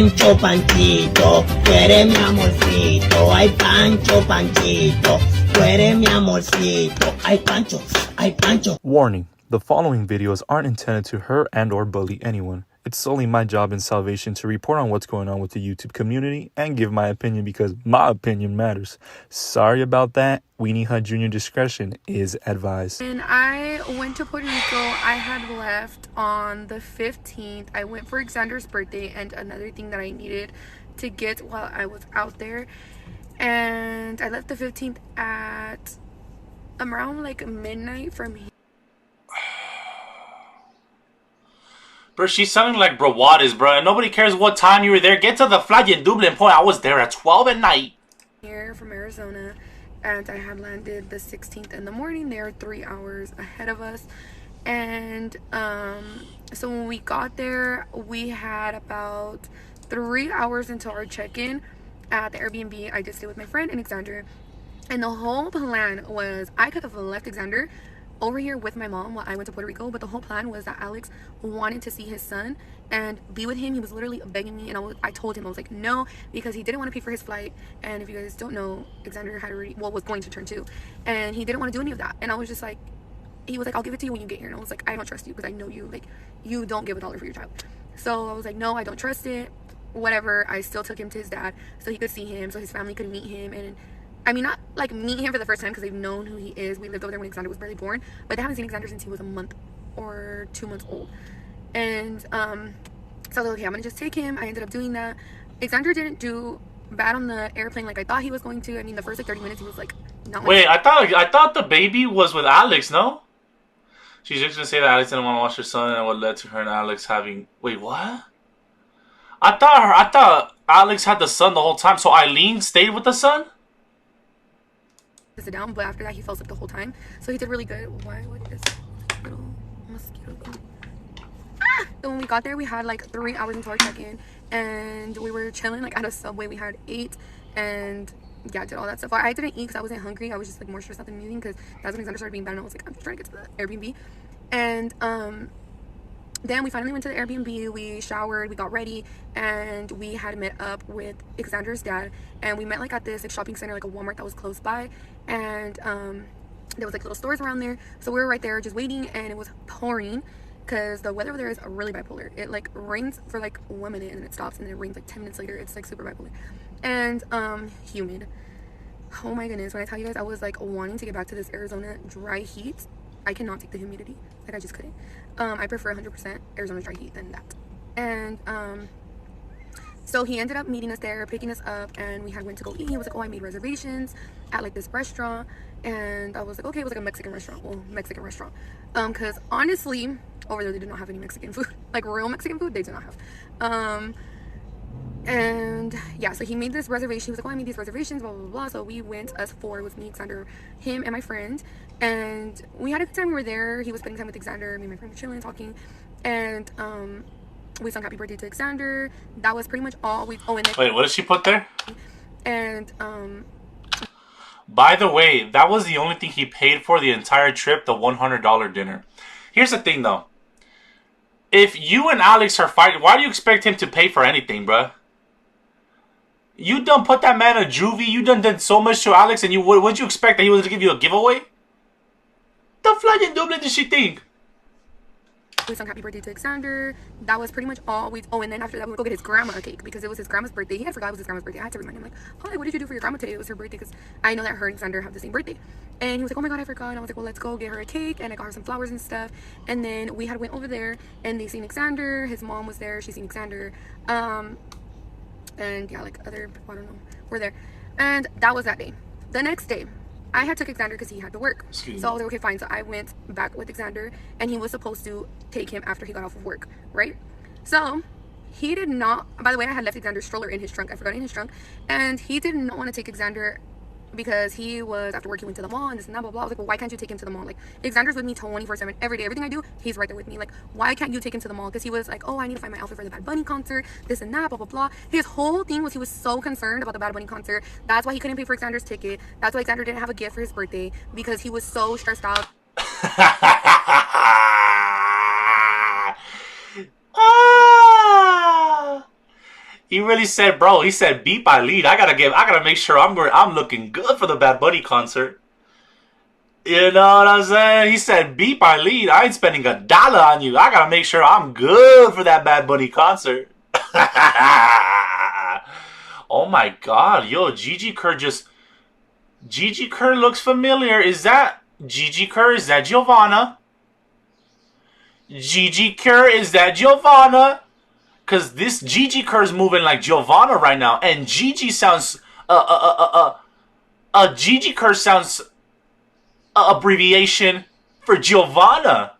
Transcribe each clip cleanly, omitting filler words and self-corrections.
Pancho, Panchito, tú eres mi amorcito. Ay, Pancho, Panchito, tú eres mi amorcito. Ay, Pancho, ay, Pancho. Warning, the following videos aren't intended to hurt and or bully anyone. It's solely my job in salvation to report on what's going on with the YouTube community and give my opinion because my opinion matters. Sorry about that. Weenie Hut Jr. discretion is advised. And I went to Puerto Rico. I had left on the 15th. I went for Xander's birthday and another thing that I needed to get while I was out there. And I left the 15th at around like midnight from here. Bro, she's sounding like bravades, bro. And nobody cares what time you were there. Get to the flight in Dublin point. I was there at 12 at night. Here from Arizona, and I had landed the 16th in the morning. They were 3 hours ahead of us. And so when we got there, we had about 3 hours until our check-in at the Airbnb. I did stay with my friend and Xander. And the whole plan was I could have left Xander over here with my mom while I went to Puerto Rico, but the whole plan was that Alex wanted to see his son and be with him. He was literally begging me, and I told him, I was like, no, because he didn't want to pay for his flight. And if you guys don't know, Xander had already, was going to turn 2, and he didn't want to do any of that. And I was just like, he was like, I'll give it to you when you get here. And I was like, I don't trust you because I know you, like, you don't give $1 for your child. So I was like, no, I don't trust it, whatever. I still took him to his dad so he could see him, so his family could meet him. And I mean, not like meet him for the first time because they've known who he is. We lived over there when Xander was barely born, but they haven't seen Xander since he was a month or 2 months old. And so I was like, okay, I'm gonna just take him. I ended up doing that. Xander didn't do bad on the airplane like I thought he was going to. I mean, the first like 30 minutes he was like, not. Wait, I thought the baby was with Alex, no? She's just gonna say that Alex didn't want to watch her son, and what led to her and Alex having. Wait, what? I thought Alex had the son the whole time. So Aileen stayed with the son. Sit down, but after that he fell asleep the whole time, so he did really good. Why would this little mosquito go? So when we got there, we had like 3 hours until our check-in, and we were chilling like at a Subway. We had ate and yeah, did all that stuff. I didn't eat because I wasn't hungry. I was just like more stressed out than anything because that's when Xander started being bad, and I was like, I'm just trying to get to the Airbnb. And then we finally went to the Airbnb, we showered, we got ready, and we had met up with Xander's dad, and we met like at this like shopping center, like a Walmart that was close by, and there was like little stores around there, so we were right there just waiting, and it was pouring because the weather over there is really bipolar. It like rains for like 1 minute and then it stops, and then it rains like 10 minutes later. It's like super bipolar and humid. Oh my goodness, when I tell you guys I was like wanting to get back to this Arizona dry heat. I cannot take the humidity, like I just couldn't. I prefer 100% Arizona dry heat than that. And so he ended up meeting us there, picking us up, and we had went to go eat. He was like, oh, I made reservations at like this restaurant, and I was like, okay. It was like a Mexican restaurant. Well, Mexican restaurant, because honestly over there they did not have any Mexican food, like real Mexican food they did not have. And yeah, so he made this reservation. He was like, oh, I made these reservations, blah blah blah. So we went, us four, it was me, Xander, him, and my friend, and we had a good time. We were there. He was spending time with Xander. Me and my friend were chilling, talking, and we sung happy birthday to Xander. That was pretty much all we. Oh, and then, wait, what did she put there? And by the way, that was the only thing he paid for the entire trip, the $100 dinner. Here's the thing though, if you and Alex are fighting, why do you expect him to pay for anything, bruh? You done put that man in juvie. You done so much to Alex, and would you expect that he was to give you a giveaway? The flag in Dublin did she think? we sung happy birthday to Xander. That was pretty much all we. Oh, and then after that we would go get his grandma a cake because it was his grandma's birthday. He had forgot it was his grandma's birthday. I had to remind him like, Holly, what did you do for your grandma today? It was her birthday because I know that her and Xander have the same birthday. And he was like, oh my god, I forgot. And I was like, well, let's go get her a cake, and I got her some flowers and stuff. And then we had went over there, and they seen Xander. His mom was there. She seen Xander. And yeah, like other people, I don't know, were there. And that was that day. The next day, I had took Xander because he had to work. So I was like, okay, fine. So I went back with Xander, and he was supposed to take him after he got off of work, right? So he did not. By the way, I had left Xander's stroller in his trunk. I forgot it in his trunk, and he did not want to take Xander because he was, after work, he went to the mall and this and that, blah blah. I was like, well, why can't you take him to the mall? Like, Xander's with me 24/7 every day. Everything I do, he's right there with me. Like, why can't you take him to the mall? Because he was like, oh, I need to find my outfit for the Bad Bunny concert, this and that, blah blah blah. His whole thing was he was so concerned about the Bad Bunny concert. That's why he couldn't pay for Xander's ticket. That's why Xander didn't have a gift for his birthday, because he was so stressed out. He really said, bro, he said, beep Aileen. I gotta make sure I'm looking good for the Bad Bunny concert. You know what I'm saying? He said, beep Aileen. I ain't spending $1 on you. I gotta make sure I'm good for that Bad Bunny concert. Oh my god, yo, Gigi Kerr looks familiar. Is that Gigi Kerr? Is that Giovanna? Gigi Kerr, is that Giovanna? Because this Gigi Kerr's moving like Giovanna right now, and Gigi sounds Gigi Kerr sounds abbreviation for Giovanna.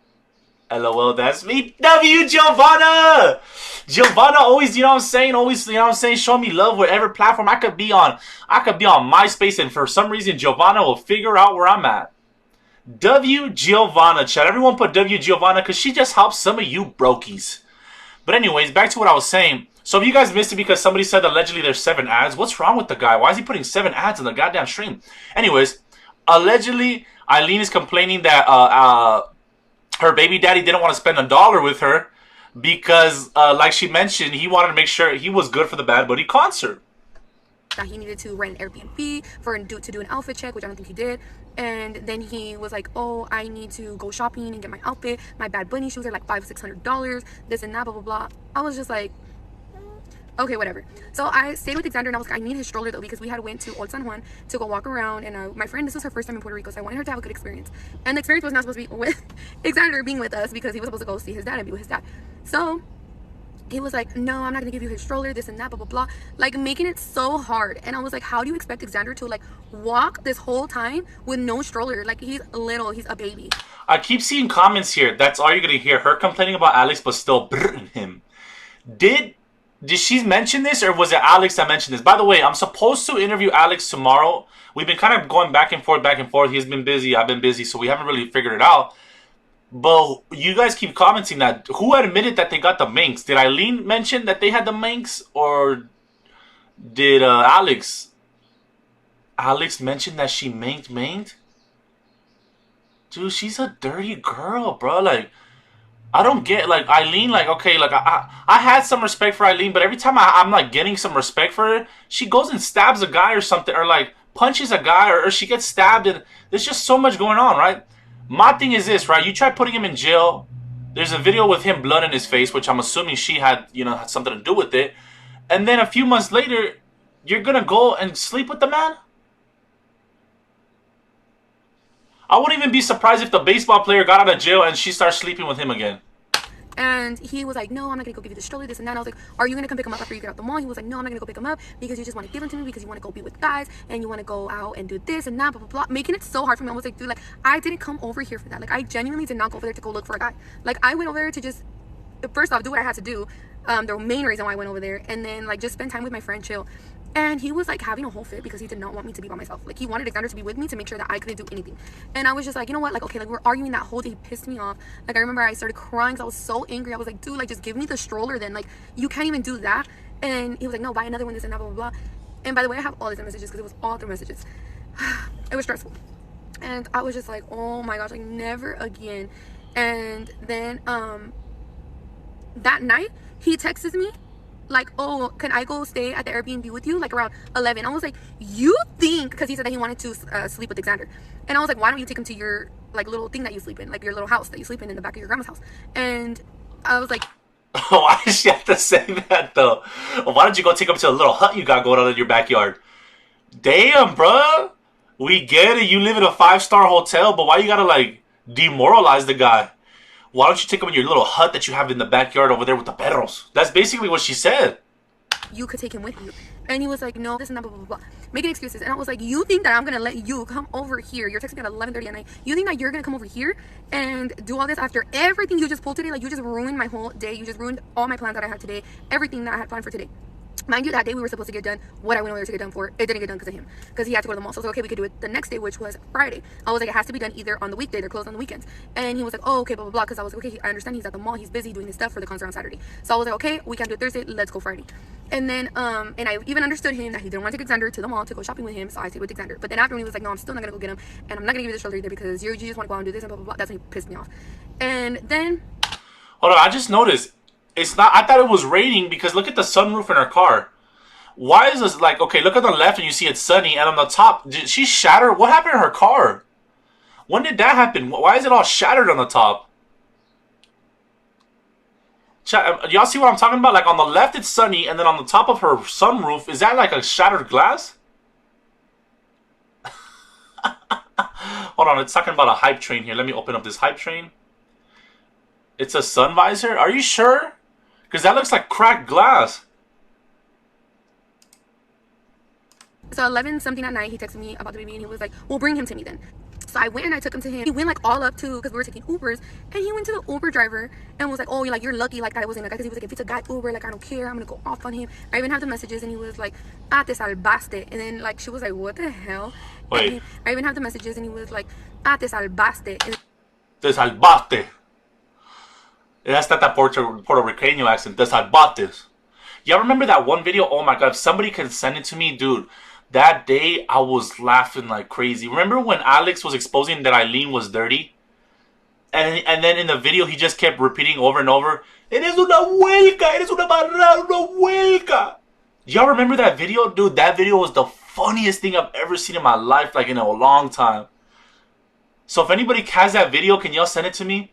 LOL, that's me. W Giovanna. Giovanna always, you know what I'm saying? Always, you know what I'm saying? Show me love whatever platform I could be on. I could be on MySpace, and for some reason Giovanna will figure out where I'm at. W Giovanna, chat. Everyone put W Giovanna because she just helps some of you brokies. But anyways, back to what I was saying. So if you guys missed it because somebody said allegedly there's 7 ads, what's wrong with the guy? Why is he putting 7 ads on the goddamn stream? Anyways, allegedly Aileen is complaining that her baby daddy didn't want to spend $1 with her because, like she mentioned, he wanted to make sure he was good for the Bad Bunny concert. That he needed to rent an Airbnb to do an outfit check, which I don't think he did. And then he was like, oh, I need to go shopping and get my outfit. My Bad Bunny shoes are like $500-$600, this and that, blah, blah, blah. I was just like, okay, whatever. So I stayed with Xander, and I was like, I need his stroller though, because we had went to Old San Juan to go walk around, and my friend, this was her first time in Puerto Rico, so I wanted her to have a good experience. And the experience was not supposed to be with Xander being with us, because he was supposed to go see his dad and be with his dad. So he was like, no, I'm not gonna give you his stroller, this and that, blah, blah, blah. Like, making it so hard. And I was like, how do you expect Xander to, like, walk this whole time with no stroller? Like, he's little, he's a baby. I keep seeing comments here. That's all you're gonna hear. Her complaining about Alex, but still brrring him. Did she mention this, or was it Alex that mentioned this? By the way, I'm supposed to interview Alex tomorrow. We've been kind of going back and forth. He's been busy, I've been busy, so we haven't really figured it out. But you guys keep commenting that. Who admitted that they got the minks? Did Aileen mention that they had the minks? Or did Alex mention that she minked? Dude, she's a dirty girl, bro. Like, I don't get, like, Aileen, like, okay, like, I had some respect for Aileen, but every time I'm, like, getting some respect for her, she goes and stabs a guy or something, or, like, punches a guy, or she gets stabbed, and there's just so much going on, right? My thing is this, right? You try putting him in jail. There's a video with him blood in his face, which I'm assuming she had, you know, had something to do with it. And then a few months later, you're going to go and sleep with the man? I wouldn't even be surprised if the baseball player got out of jail and she starts sleeping with him again. And he was like, no, I'm not going to go give you the stroller, this and that. And I was like, are you going to come pick him up after you get out the mall? He was like, no, I'm not going to go pick him up because you just want to give him to me because you want to go be with guys and you want to go out and do this and that, blah, blah, blah. Making it so hard for me. I was like, dude, like, I didn't come over here for that. Like, I genuinely did not go over there to go look for a guy. Like, I went over there to just, first off, do what I had to do. The main reason why I went over there. And then, like, just spend time with my friend, chill. And he was like having a whole fit because he did not want me to be by myself. Like, he wanted Xander to be with me to make sure that I couldn't do anything. And I was just like, you know what? Like, okay, like, we're arguing that whole day. He pissed me off. Like, I remember I started crying because I was so angry. I was like, dude, like, just give me the stroller then. Like, you can't even do that. And he was like, no, buy another one, this and that, blah, blah, blah. And by the way, I have all these messages because it was all through messages. It was stressful. And I was just like, oh my gosh, like, never again. And then that night, he texts me like, oh, can I go stay at the Airbnb with you? Like, around 11. I was like, you think, because he said that he wanted to sleep with Xander. And I was like, why don't you take him to your, like, little thing that you sleep in, like, your little house that you sleep in the back of your grandma's house. And I was like, why does she have to say that, though? Why don't you go take him to a little hut you got going on in your backyard? Damn, bro. We get it. You live in a 5-star hotel, but why you gotta, like, demoralize the guy? Why don't you take him in your little hut that you have in the backyard over there with the perros? That's basically what she said. You could take him with you. And he was like, no, this and that, blah, blah, blah. Making excuses. And I was like, you think that I'm going to let you come over here? You're texting me at 11:30 at night. You think that you're going to come over here and do all this after everything you just pulled today? Like, you just ruined my whole day. You just ruined all my plans that I had today. Everything that I had planned for today. Mind you, that day we were supposed to get done what I went over there to get done for. It didn't get done because of him. Because he had to go to the mall. So I was like, okay, we could do it the next day, which was Friday. I was like, it has to be done either on the weekday. They're closed on the weekends. And he was like, oh, okay, blah, blah, blah. Because I was like, okay, I understand he's at the mall. He's busy doing his stuff for the concert on Saturday. So I was like, okay, we can't do it Thursday. Let's go Friday. And then, and I even understood him that he didn't want to take Xander to the mall to go shopping with him. So I stayed with Xander. But then after he was like, no, I'm still not going to go get him. And I'm not going to give you the stroller either because you just want to go out and do this and blah, blah, blah. That's when he pissed me off. And then... Hold on, I just noticed... It's not. I thought it was raining because look at the sunroof in her car. Why is this like, okay, look at the left and you see it's sunny, and on the top, did she shatter? What happened to her car? When did that happen? Why is it all shattered on the top? Y'all see what I'm talking about? Like on the left it's sunny, and then on the top of her sunroof, is that like a shattered glass? Hold on, it's talking about a hype train here. Let me open up this hype train. It's a sun visor? Are you sure? Because that looks like cracked glass. So 11 something at night, he texted me about the baby and he was like, well, bring him to me then. So I went and I took him to him. He went like all up to, because we were taking Ubers, and he went to the Uber driver and was like, oh, you're lucky like that it wasn't a guy, because he was like, if it's a guy Uber, like I don't care, I'm gonna go off on him. I even have the messages, and he was like, te salvaste. And then like she was like, what the hell? Wait. I even have the messages, and he was like, te salvaste. And Te salvaste. That's not that Puerto Rican accent. Te salvaste. Y'all remember that one video? Oh my god, if somebody can send it to me, dude. That day, I was laughing like crazy. Remember when Alex was exposing that Aileen was dirty? And then in the video, he just kept repeating over and over, Eres una huelga, eres una barra, una huelga. Y'all remember that video? Dude, that video was the funniest thing I've ever seen in my life, like in a long time. So if anybody has that video, can y'all send it to me?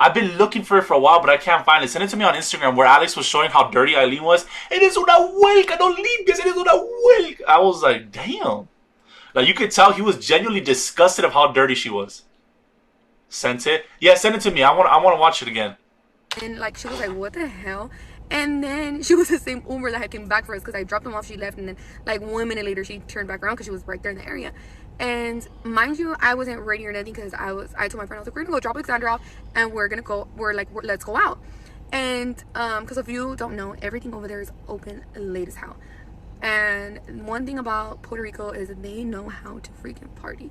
I've been looking for it for a while, but I can't find it. Send it to me on Instagram, where Alex was showing how dirty Aileen was. Eres una huelga, no limpias, eres una huelga. I was like, damn. Like, you could tell he was genuinely disgusted of how dirty she was. Sent it? Yeah, send it to me. I want to watch it again. And like, she was like, what the hell? And then she was the same Uber that had came back for us, because I dropped him off, she left, and then like 1 minute later she turned back around because she was right there in the area. And mind you, I wasn't ready or nothing, because I told my friend, I was like, we're gonna go drop Alexandra off, and let's go out. And because if you don't know, everything over there is open late as hell. And one thing about Puerto Rico is that they know how to freaking party.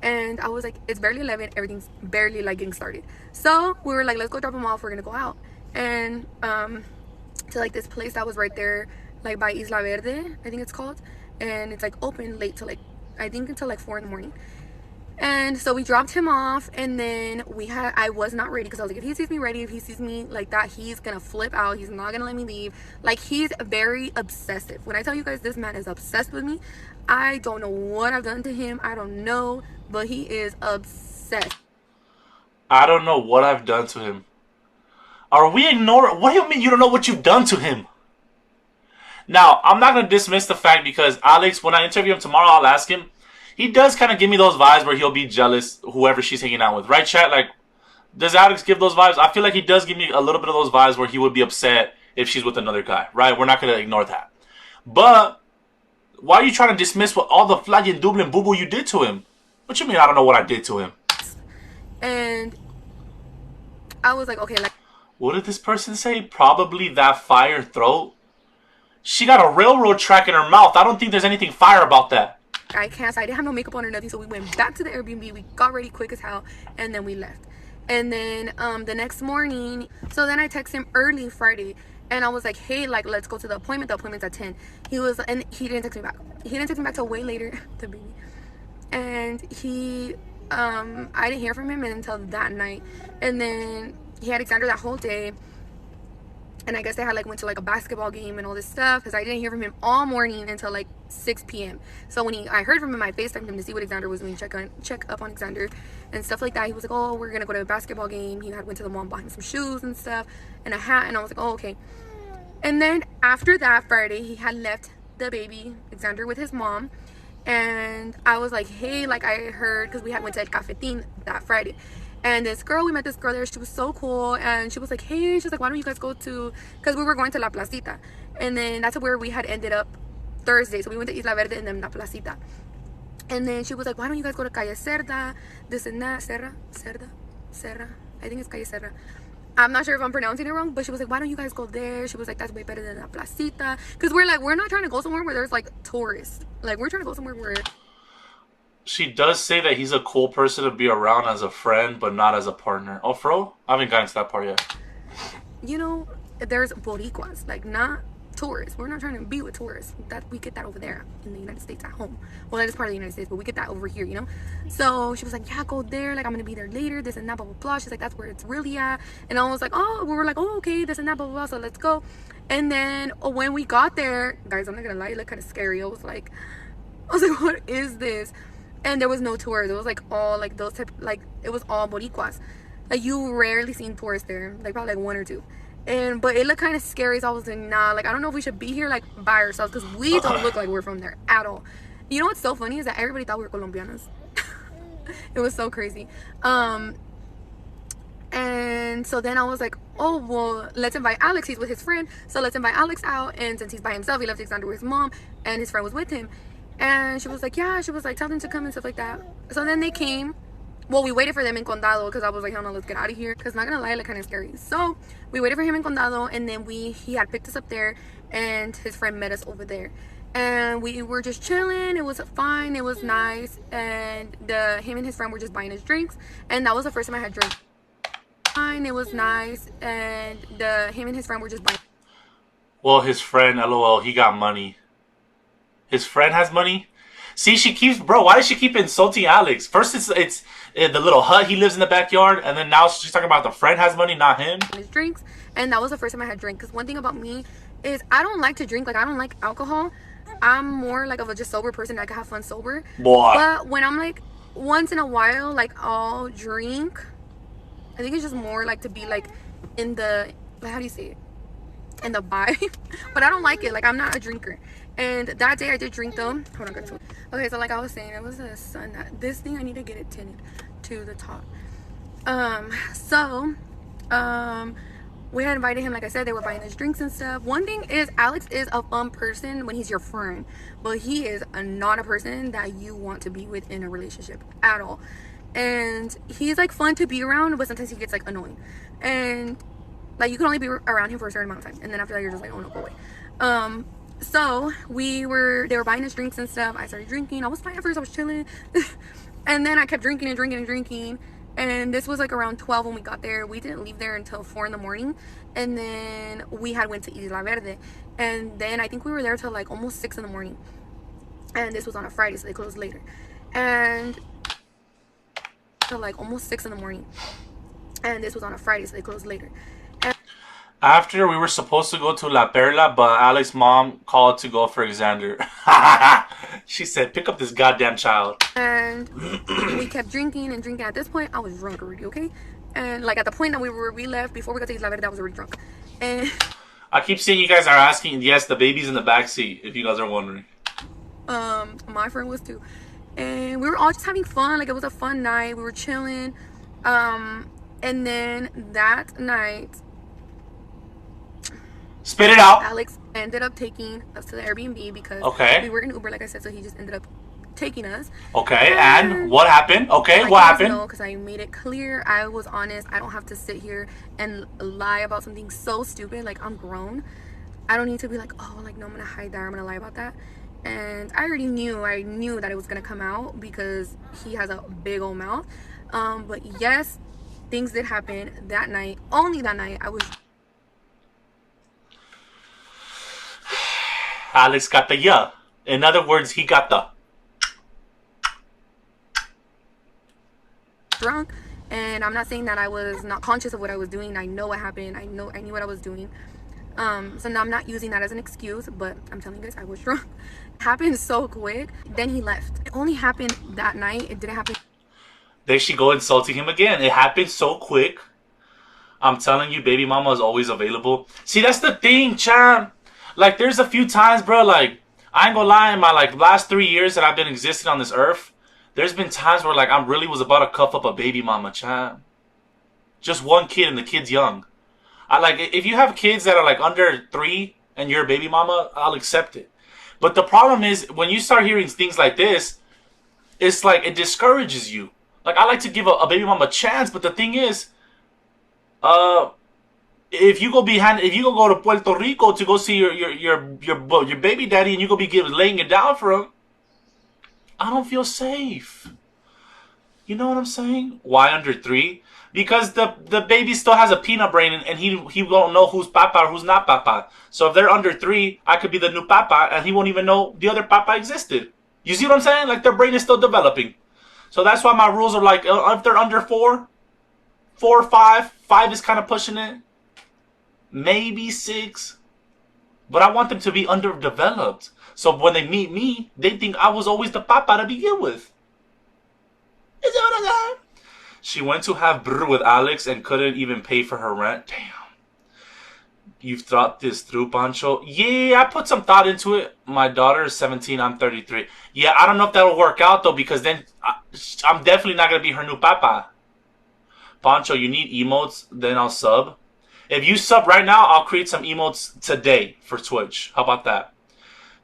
And I was like, it's barely 11, everything's barely like getting started. So we were like, let's go drop them off, we're gonna go out. And to like this place that was right there, like by Isla Verde, I think it's called. And it's like open late to like, I think until like 4 in the morning. And so we dropped him off, and then I was not ready, because I was like, if he sees me ready, if he sees me like that, he's gonna flip out, he's not gonna let me leave. Like, he's very obsessive. When I tell you guys this man is obsessed with me, I don't know what I've done to him, I don't know, but he is obsessed. I don't know what I've done to him. Are we ignoring? What do you mean you don't know what you've done to him? Now, I'm not going to dismiss the fact, because Alex, when I interview him tomorrow, I'll ask him. He does kind of give me those vibes where he'll be jealous whoever she's hanging out with. Right, chat? Like, does Alex give those vibes? I feel like he does give me a little bit of those vibes where he would be upset if she's with another guy. Right? We're not going to ignore that. But why are you trying to dismiss what all the flying double and boo-boo you did to him? What you mean I don't know what I did to him? And I was like, okay, like, what did this person say? Probably that fire throat. She got a railroad track in her mouth. I don't think there's anything fire about that. I can't. So I didn't have no makeup on or nothing. So we went back to the Airbnb. We got ready quick as hell, and then we left. And then the next morning, so then I texted him early Friday, and I was like, hey, like, let's go to the appointment. The appointment's at 10. And he didn't text me back. He didn't text me back till way later. The baby. And I didn't hear from him until that night. And then he had Alexandra that whole day. And I guess they had like went to like a basketball game and all this stuff, because I didn't hear from him all morning until like 6 p.m. So when I heard from him, I FaceTimed him to see what Alexander was doing, check up on Alexander and stuff like that. He was like, oh, we're gonna go to a basketball game. He had went to the mall and bought him some shoes and stuff and a hat, and I was like, oh, okay. And then after that Friday, he had left the baby Alexander with his mom, and I was like, hey, like, I heard, because we had went to El Cafetín that Friday. And we met this girl there, she was so cool, and she was like, hey, she's like, why don't you guys go to, because we were going to La Placita, and then that's where we had ended up Thursday, so we went to Isla Verde and then La Placita. And then she was like, why don't you guys go to Calle Cerda, this and that, Serra, I think it's Calle Cerra. I'm not sure if I'm pronouncing it wrong, but she was like, why don't you guys go there? She was like, that's way better than La Placita, because we're not trying to go somewhere where there's like tourists, like, we're trying to go somewhere where... She does say that he's a cool person to be around as a friend, but not as a partner. Oh, fro? I haven't gotten to that part yet. You know, there's Boricuas, like, not tourists. We're not trying to be with tourists. That we get that over there in the United States at home. Well, that is part of the United States, but we get that over here, you know. So she was like, yeah, go there. Like, I'm gonna be there later. This and that, blah blah blah. She's like, that's where it's really at. And I was like, oh, we were like, oh, okay, this and that, blah blah blah. So let's go. And then when we got there, guys, I'm not gonna lie, it looked kind of scary. I was like, what is this? And there was no tourists. It was like all like those type, like it was all Boricuas. Like, you rarely seen tourists there, like probably like one or two. But it looked kind of scary, so I was like, nah, like, I don't know if we should be here like by ourselves, because we don't look like we're from there at all. You know what's so funny is that everybody thought we were Colombianas. It was so crazy. And so then I was like, oh, well, let's invite Alex. He's with his friend, so let's invite Alex out. And since he's by himself, he left Alexander with his mom, and his friend was with him. And she was like, yeah, she was like, tell them to come and stuff like that. So then they came. Well, we waited for them in Condado, because I was like, hell no, let's get out of here, because not gonna lie, it looked kind of scary. So we waited for him in Condado, and then he had picked us up there, and his friend met us over there, and we were just chilling. It was fine, it was nice, and him and his friend were just buying us drinks, and that was the first time I had drinks. Fine, it was nice, and him and his friend were just buying. Well, his friend, lol, he got money. His friend has money? See, she keeps, bro, why does she keep insulting Alex? First it's the little hut he lives in the backyard, and then now she's talking about the friend has money, not him. His drinks, and that was the first time I had drink. Because one thing about me is I don't like to drink. Like, I don't like alcohol. I'm more like of a just sober person. I can have fun sober. Boy. But when I'm like, once in a while, like, I'll drink. I think it's just more like to be like in the, like, how do you say it? In the vibe. But I don't like it. Like, I'm not a drinker. And that day I did drink them. Hold on, guys. Okay, so like I was saying, it was the sun. This thing, I need to get it tinted to the top. We had invited him, like I said, they were buying us drinks and stuff. One thing is, Alex is a fun person when he's your friend, but he is not a person that you want to be with in a relationship at all. And he's like fun to be around, but sometimes he gets like annoying. And like, you can only be around him for a certain amount of time, and then after that you're just like, oh no, go away. So they were buying us drinks and stuff. I started drinking. I was fine at first, I was chilling. And then I kept drinking and drinking and drinking. And this was like around 12 when we got there. We didn't leave there until 4 in the morning. And then we had went to Isla Verde. And then I think we were there till like almost 6 in the morning. And this was on a Friday, so they closed later. And till like almost 6 in the morning. And this was on a Friday, so they closed later. After we were supposed to go to La Perla, but Alex's mom called to go for Alexander. She said, pick up this goddamn child. And we kept drinking and drinking. At this point, I was drunk already, okay? And like at the point that we left, before we got to Isla Verde, I was already drunk. And I keep seeing you guys are asking, yes, the baby's in the back seat, if you guys are wondering. my friend was too. And we were all just having fun. Like, it was a fun night. We were chilling. And then that night, spit it out. Alex ended up taking us to the Airbnb because we were in Uber, like I said, so he just ended up taking us. Okay, and what happened? Okay, what happened? Because I made it clear, I was honest. I don't have to sit here and lie about something so stupid. Like, I'm grown. I don't need to be like, oh, like, no, I'm gonna hide that, I'm gonna lie about that. And I already knew, that it was gonna come out because he has a big old mouth. But yes, things did happen that night. Only that night. I was Alex got the yeah. In other words, he got the drunk. And I'm not saying that I was not conscious of what I was doing. I know what happened. I knew what I was doing. So now I'm not using that as an excuse, but I'm telling you guys, I was drunk. It happened so quick. Then he left. It only happened that night. It didn't happen. There she go insulting him again. It happened so quick. I'm telling you, baby mama is always available. See, that's the thing, champ. Like, there's a few times, bro, like, I ain't gonna lie, in my, like, last 3 years that I've been existing on this earth, there's been times where, like, I really was about to cuff up a baby mama, champ. Just one kid, and the kid's young. Like, if you have kids that are, like, under 3 and you're a baby mama, I'll accept it. But the problem is, when you start hearing things like this, it's like, it discourages you. Like, I like to give a baby mama a chance, but the thing is, if you go to Puerto Rico to go see your baby daddy and you go be laying it down for him, I don't feel safe. You know what I'm saying? Why under 3? Because the baby still has a peanut brain, and he won't know who's papa or who's not papa. So if they're under 3, I could be the new papa, and he won't even know the other papa existed. You see what I'm saying? Like, their brain is still developing. So that's why my rules are like, if they're under 4 or 5, 5 is kind of pushing it. Maybe 6. But I want them to be underdeveloped. So when they meet me, they think I was always the papa to begin with. Is that what I'm saying? She went to have brr with Alex and couldn't even pay for her rent. Damn. You've thought this through, Pancho? Yeah, I put some thought into it. My daughter is 17. I'm 33. Yeah, I don't know if that'll work out, though, because then I'm definitely not going to be her new papa. Pancho, you need emotes? Then I'll sub. If you sub right now, I'll create some emotes today for Twitch. How about that?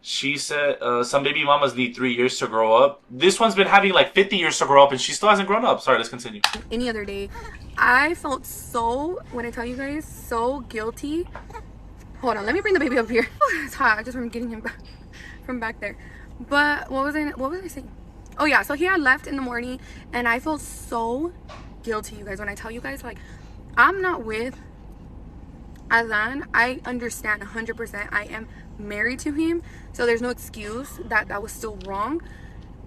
She said some baby mamas need 3 years to grow up. This one's been having like 50 years to grow up, and she still hasn't grown up. Sorry, let's continue. Any other day, I felt so, when I tell you guys, so guilty. Hold on, let me bring the baby up here. It's hot just from getting him back from back there. But what was I saying? Oh yeah, so he had left in the morning, and I felt so guilty, you guys. When I tell you guys, like, I'm not with Aileen. I understand 100%. I am married to him, so there's no excuse that that was still wrong.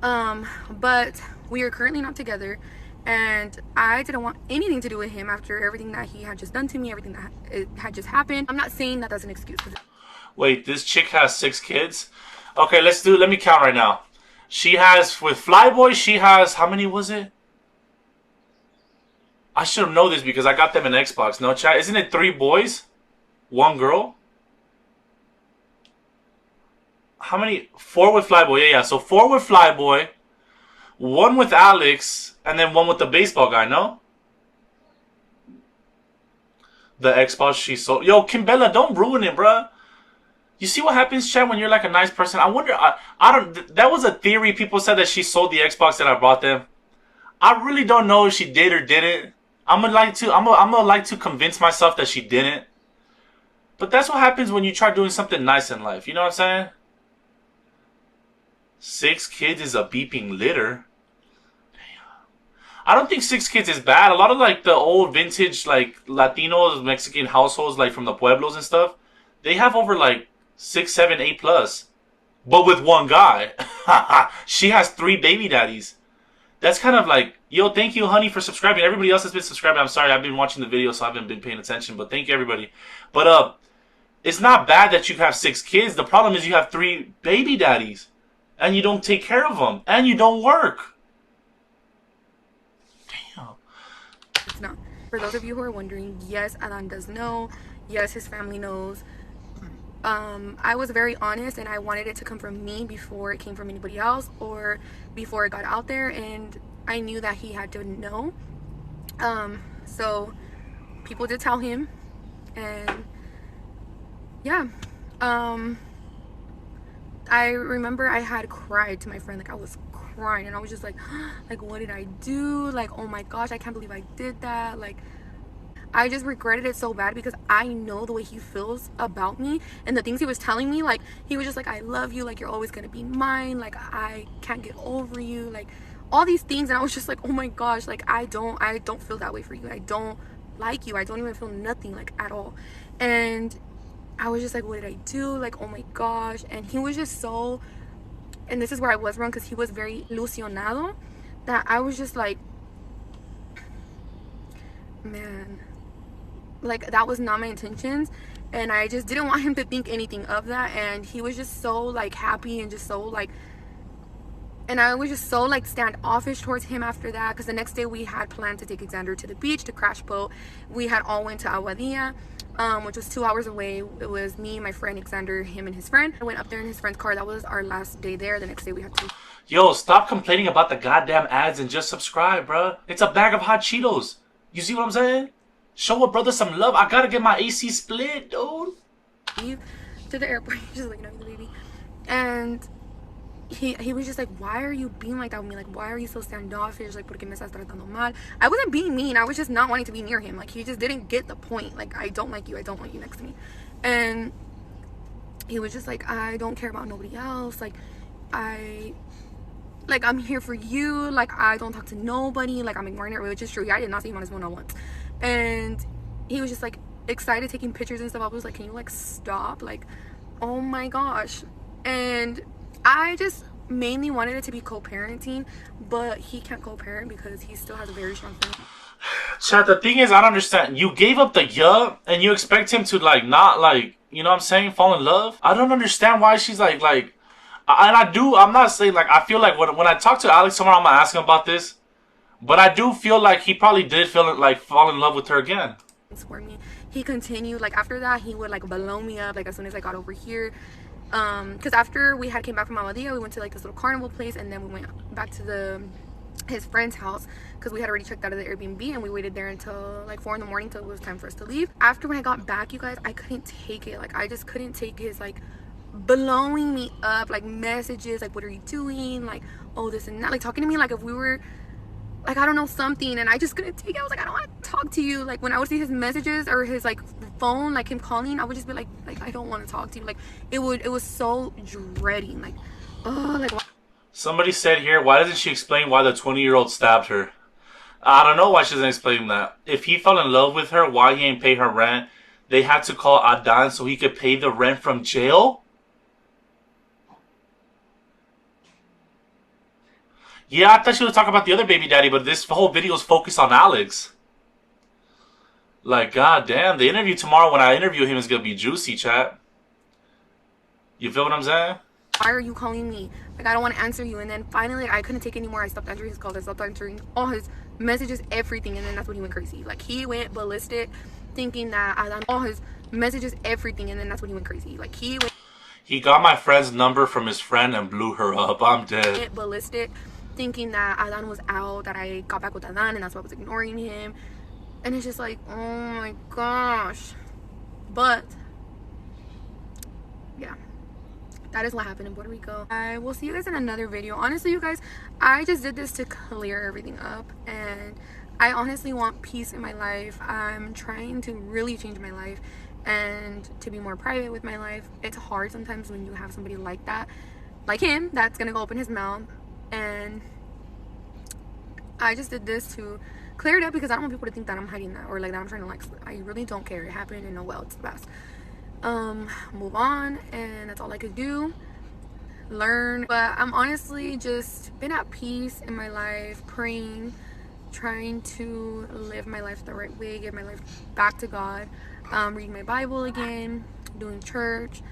But we are currently not together, and I didn't want anything to do with him after everything that he had just done to me, everything that had just happened. I'm not saying that that's an excuse. Wait, this chick has 6 kids? Okay, let me count right now. She has, with Flyboy, she has, how many was it? I should have known this because I got them in Xbox. No, chat, isn't it 3 boys? 1 girl? How many? 4 with Flyboy. Yeah. So 4 with Flyboy, 1 with Alex, and then 1 with the baseball guy, no? The Xbox she sold. Yo, Kimbella, don't ruin it, bruh. You see what happens, Chad, when you're like a nice person? I wonder, I don't, that was a theory. People said that she sold the Xbox that I bought them. I really don't know if she did or didn't. I'm gonna like to convince myself that she didn't. But that's what happens when you try doing something nice in life. You know what I'm saying? 6 kids is a beeping litter. Damn. I don't think 6 kids is bad. A lot of like the old vintage like Latinos, Mexican households like from the pueblos and stuff, they have over like 6, 7, 8 plus. But with 1 guy. She has 3 baby daddies. That's kind of like, yo, thank you, honey, for subscribing. Everybody else has been subscribing. I'm sorry, I've been watching the video, so I haven't been paying attention. But thank you, everybody. But it's not bad that you have 6 kids. The problem is you have 3 baby daddies. And you don't take care of them. And you don't work. Damn. It's not. For those of you who are wondering, yes, Aileen does know. Yes, his family knows. I was very honest, and I wanted it to come from me before it came from anybody else or before it got out there, and I knew that he had to know. So people did tell him, and yeah. I remember I had cried to my friend. Like, I was crying, and I was just like, what did I do? Like, oh my gosh, I can't believe I did that. Like, I just regretted it so bad because I know the way he feels about me and the things he was telling me. Like, he was just like, I love you, like, you're always gonna be mine, like, I can't get over you, like, all these things. And I was just like, oh my gosh, like, I don't feel that way for you. I don't like you. I don't even feel nothing, like, at all. And I was just like, what did I do? Like, oh my gosh. And he was just so, and this is where I was wrong, because he was very ilusionado, that I was just like, man, like, that was not my intentions. And I just didn't want him to think anything of that. And he was just so like happy and just so like, and I was just so like standoffish towards him after that, because the next day we had planned to take Xander to the beach to crash boat. We had all went to Aguadilla, which was 2 hours away. It was me, my friend Xander, him and his friend. I went up there in his friend's car. That was our last day there. The next day we had to. Yo, stop complaining about the goddamn ads and just subscribe, bruh. It's a bag of hot Cheetos. You see what I'm saying? Show a brother some love. I gotta get my AC split, dude. To the airport, just looking at the baby, and he was just like, why are you being like that with me? Like, why are you so standoffish? Like, porque me estás tratando mal? I wasn't being mean. I was just not wanting to be near him. Like, he just didn't get the point. Like, I don't like you. I don't want you next to me. And he was just like, I don't care about nobody else. Like, like, I'm here for you, like, I don't talk to nobody, like, I'm ignoring it, which is true. Yeah, I did not see him on his phone once. And he was just like excited, taking pictures and stuff. I was like, can you like stop? Like, oh my gosh. And I just mainly wanted it to be co-parenting, but he can't co-parent because he still has a very strong family. Chat, the thing is, I don't understand. You gave up the yup, and you expect him to, like, not, like, you know what I'm saying, fall in love? I don't understand why she's, like, and I'm not saying, like, I feel like when I talk to Alex tomorrow, I'm going to ask him about this. But I do feel like he probably did fall in love with her again. For me, he continued, like, after that, he would, like, blow me up, like, as soon as I got over here. Because after we came back from Amadea, we went to, like, this little carnival place, and then we went back to his friend's house because we had already checked out of the Airbnb, and we waited there until like 4 in the morning till it was time for us to leave. After when I got back, you guys, I couldn't take it. Like, I just couldn't take his like blowing me up, like messages, like, what are you doing, like, oh, this and that, like talking to me like if we were like, I don't know, something. And I just couldn't take it. I was like, I don't want to talk to you. Like, when I would see his messages or his like phone, like him calling, I would just be like I don't want to talk to you. Like, it was so dreading. Like, oh, like, Somebody said here, why doesn't she explain why the 20-year-old stabbed her? I don't know why she doesn't explain that. If he fell in love with her, why he ain't pay her rent? They had to call Adan so he could pay the rent from jail? Yeah, I thought she was talking about the other baby daddy, but this whole video is focused on Alex. Like, goddamn, the interview tomorrow when I interview him is going to be juicy, chat. You feel what I'm saying? why are you calling me? Like, I don't want to answer you. And then finally, like, I couldn't take it anymore. I stopped answering his calls. I stopped answering all his messages, everything. And then that's when he went crazy. Like, he went ballistic, thinking that I done all his messages, everything. And then that's when he went crazy. Like, he got my friend's number from his friend and blew her up. I'm dead. Went ballistic, thinking that Adan was out, that I got back with Adan, and that's why I was ignoring him. And it's just like, oh my gosh. But yeah, that is what happened in Puerto Rico. I will see you guys in another video. Honestly, you guys, I just did this to clear everything up, and I honestly want peace in my life. I'm trying to really change my life and to be more private with my life. It's hard sometimes when you have somebody like that, like him, that's gonna go open his mouth. And I just did this to clear it up because I don't want people to think that I'm hiding that, or like that I'm trying to, like, I really don't care. It happened and oh well, it's the best. Move on, and that's all I could do. Learn. But I'm honestly just been at peace in my life, praying, trying to live my life the right way, give my life back to God, reading my Bible again, doing church,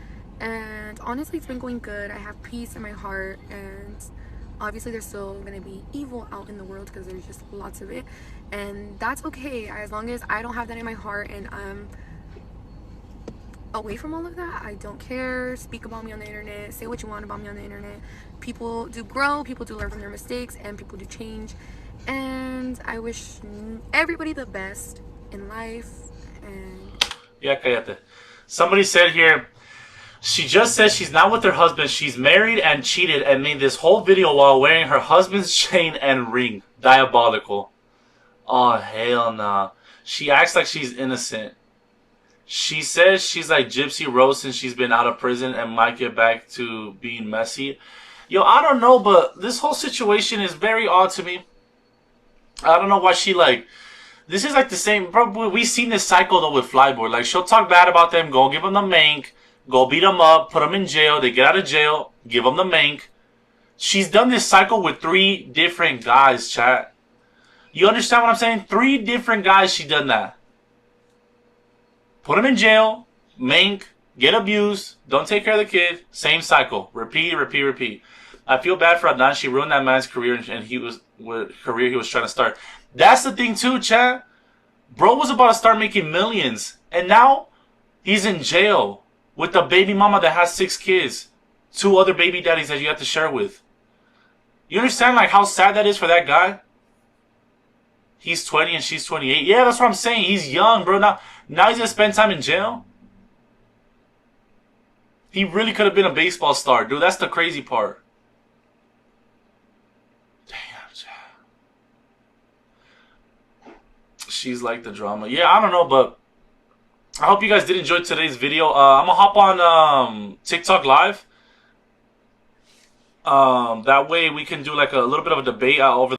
and honestly it's been going good. I have peace in my heart, and obviously there's still gonna be evil out in the world because there's just lots of it, and that's okay as long as I don't have that in my heart and I'm away from all of that. I don't care. Speak about me on the internet, say what you want about me on the internet. People do grow, people do learn from their mistakes, and people do change, and I wish everybody the best in life. And yeah, cállate. Somebody said here, she just said she's not with her husband. She's married and cheated and made this whole video while wearing her husband's chain and ring. Diabolical. Oh, hell nah. She acts like she's innocent. She says she's like Gypsy Rose since she's been out of prison and might get back to being messy. Yo, I don't know, but this whole situation is very odd to me. I don't know why she like... This is like the same... Probably we've seen this cycle though with Flyboy. Like, she'll talk bad about them, go give them the mank, go beat them up, put them in jail, they get out of jail, give them the mank. She's done this cycle with 3 different guys, chat. You understand what I'm saying? 3 different guys she done that. Put them in jail, mank, get abused, don't take care of the kid. Same cycle. Repeat, repeat, repeat. I feel bad for Adnan. She ruined that man's career, and he was trying to start. That's the thing too, chat. Bro was about to start making millions, and now he's in jail with a baby mama that has 6 kids, 2 other baby daddies that you have to share with. You understand like how sad that is for that guy? He's 20 and she's 28. Yeah, that's what I'm saying. He's young, bro. Now he's gonna spend time in jail. He really could have been a baseball star, dude. That's the crazy part. Damn. She's like the drama. Yeah, I don't know, but I hope you guys did enjoy today's video. I'm gonna hop on TikTok live. That way we can do like a little bit of a debate over.